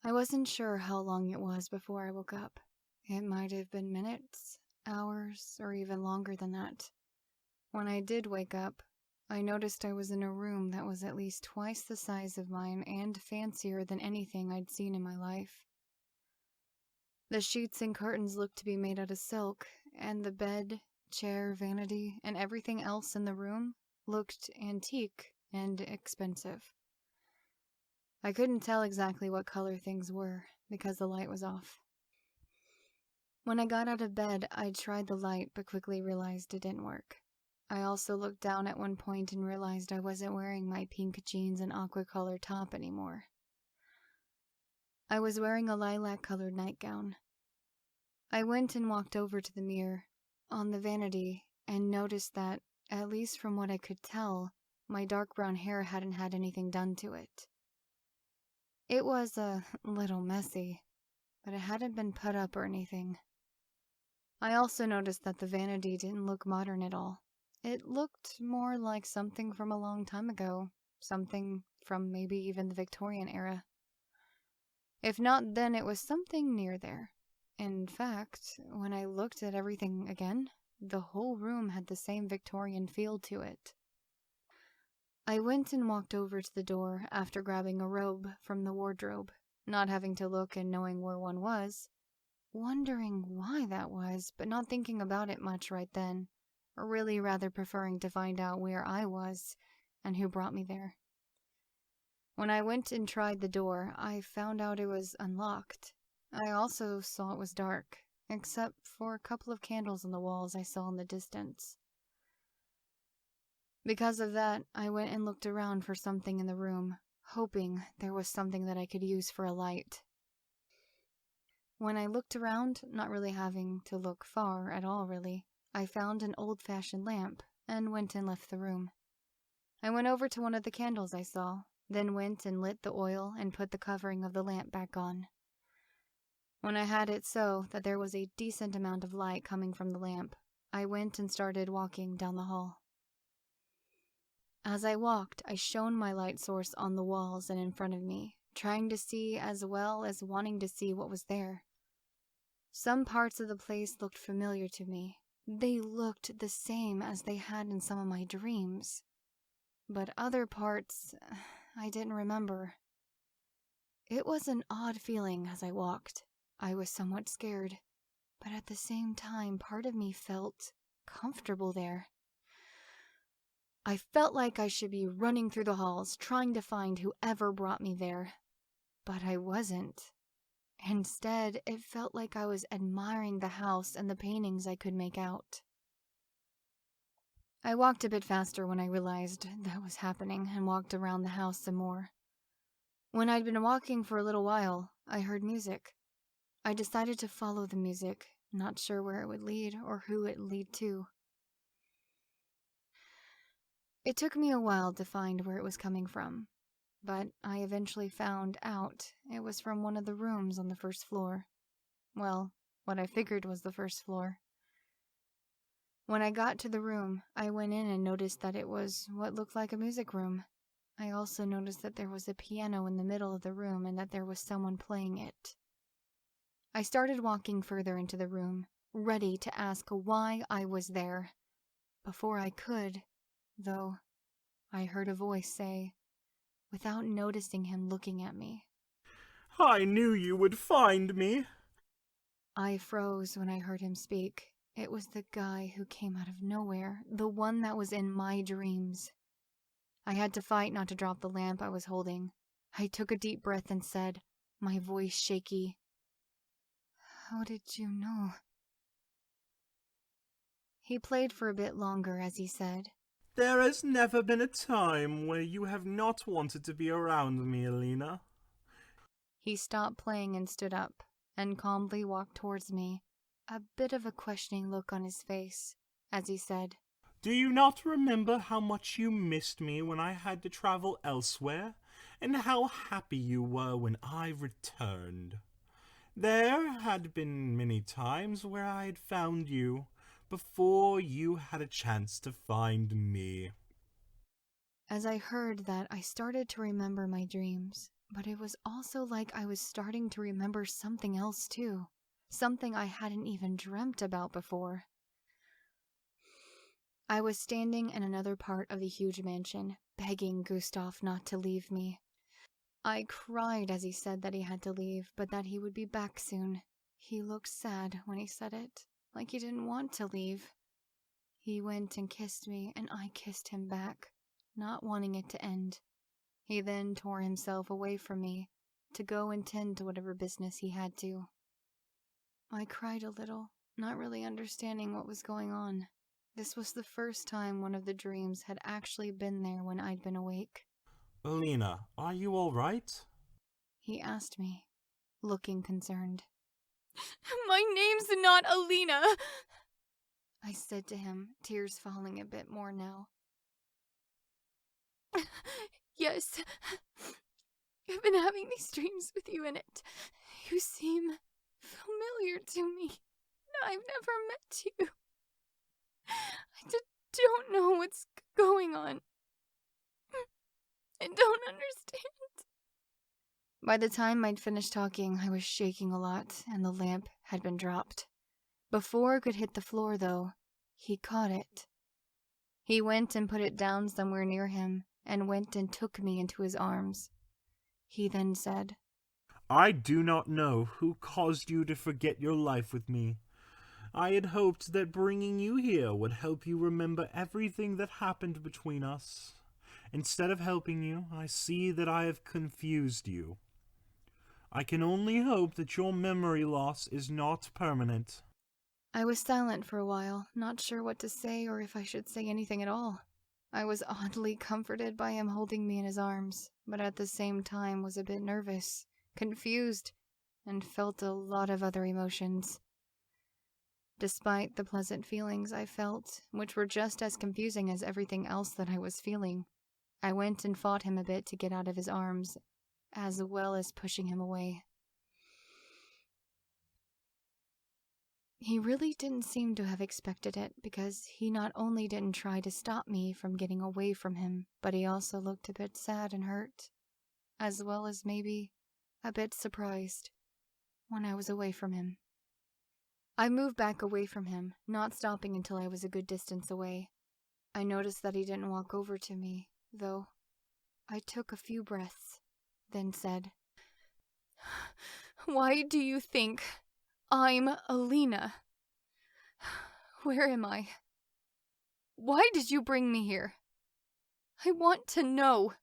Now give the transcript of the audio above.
I wasn't sure how long it was before I woke up. It might have been minutes, hours, or even longer than that. When I did wake up, I noticed I was in a room that was at least twice the size of mine and fancier than anything I'd seen in my life. The sheets and curtains looked to be made out of silk, and the bed, chair, vanity, and everything else in the room looked antique and expensive. I couldn't tell exactly what color things were because the light was off. When I got out of bed, I tried the light but quickly realized it didn't work. I also looked down at one point and realized I wasn't wearing my pink jeans and aqua-color top anymore. I was wearing a lilac-colored nightgown. I went and walked over to the mirror on the vanity and noticed that, at least from what I could tell, my dark brown hair hadn't had anything done to it. It was a little messy, but it hadn't been put up or anything. I also noticed that the vanity didn't look modern at all. It looked more like something from a long time ago, something from maybe even the Victorian era. If not then, it was something near there. In fact, when I looked at everything again, the whole room had the same Victorian feel to it. I went and walked over to the door after grabbing a robe from the wardrobe, not having to look and knowing where one was, wondering why that was, but not thinking about it much right then, or really rather preferring to find out where I was and who brought me there. When I went and tried the door, I found out it was unlocked. I also saw it was dark, except for a couple of candles on the walls I saw in the distance. Because of that, I went and looked around for something in the room, hoping there was something that I could use for a light. When I looked around, not really having to look far at all really, I found an old-fashioned lamp and went and left the room. I went over to one of the candles I saw, then went and lit the oil and put the covering of the lamp back on. When I had it so that there was a decent amount of light coming from the lamp, I went and started walking down the hall. As I walked, I shone my light source on the walls and in front of me, trying to see as well as wanting to see what was there. Some parts of the place looked familiar to me. They looked the same as they had in some of my dreams. But other parts, I didn't remember. It was an odd feeling as I walked. I was somewhat scared, but at the same time, part of me felt comfortable there. I felt like I should be running through the halls, trying to find whoever brought me there. But I wasn't. Instead, it felt like I was admiring the house and the paintings I could make out. I walked a bit faster when I realized that was happening and walked around the house some more. When I'd been walking for a little while, I heard music. I decided to follow the music, not sure where it would lead or who it would lead to. It took me a while to find where it was coming from, but I eventually found out it was from one of the rooms on the first floor. Well, what I figured was the first floor. When I got to the room, I went in and noticed that it was what looked like a music room. I also noticed that there was a piano in the middle of the room and that there was someone playing it. I started walking further into the room, ready to ask why I was there. Before I could, though, I heard a voice say, without noticing him looking at me, "I knew you would find me." I froze when I heard him speak. It was the guy who came out of nowhere, the one that was in my dreams. I had to fight not to drop the lamp I was holding. I took a deep breath and said, my voice shaky, "How did you know?" He played for a bit longer as he said, "There has never been a time where you have not wanted to be around me, Alina." He stopped playing and stood up, and calmly walked towards me, a bit of a questioning look on his face, as he said, "Do you not remember how much you missed me when I had to travel elsewhere, and how happy you were when I returned? There had been many times where I had found you, before you had a chance to find me." As I heard that, I started to remember my dreams. But it was also like I was starting to remember something else too. Something I hadn't even dreamt about before. I was standing in another part of the huge mansion, begging Gustav not to leave me. I cried as he said that he had to leave, but that he would be back soon. He looked sad when he said it, like he didn't want to leave. He went and kissed me, and I kissed him back, not wanting it to end. He then tore himself away from me to go and tend to whatever business he had to. I cried a little, not really understanding what was going on. This was the first time one of the dreams had actually been there when I'd been awake. Alina, are you all right? He asked me, looking concerned. My name's not Alina, I said to him, tears falling a bit more now. Yes, I've been having these dreams with you in it. You seem familiar to me. I've never met you. I don't know what's going on. I don't understand. By the time I'd finished talking, I was shaking a lot, and the lamp had been dropped. Before it could hit the floor, though, he caught it. He went and put it down somewhere near him, and went and took me into his arms. He then said, I do not know who caused you to forget your life with me. I had hoped that bringing you here would help you remember everything that happened between us. Instead of helping you, I see that I have confused you. I can only hope that your memory loss is not permanent. I was silent for a while, not sure what to say or if I should say anything at all. I was oddly comforted by him holding me in his arms, but at the same time was a bit nervous, confused, and felt a lot of other emotions. Despite the pleasant feelings I felt, which were just as confusing as everything else that I was feeling, I went and fought him a bit to get out of his arms, as well as pushing him away. He really didn't seem to have expected it, because he not only didn't try to stop me from getting away from him, but he also looked a bit sad and hurt, as well as maybe a bit surprised when I was away from him. I moved back away from him, not stopping until I was a good distance away. I noticed that he didn't walk over to me, though. I took a few breaths, then said, Why do you think I'm Alina? Where am I? Why did you bring me here? I want to know.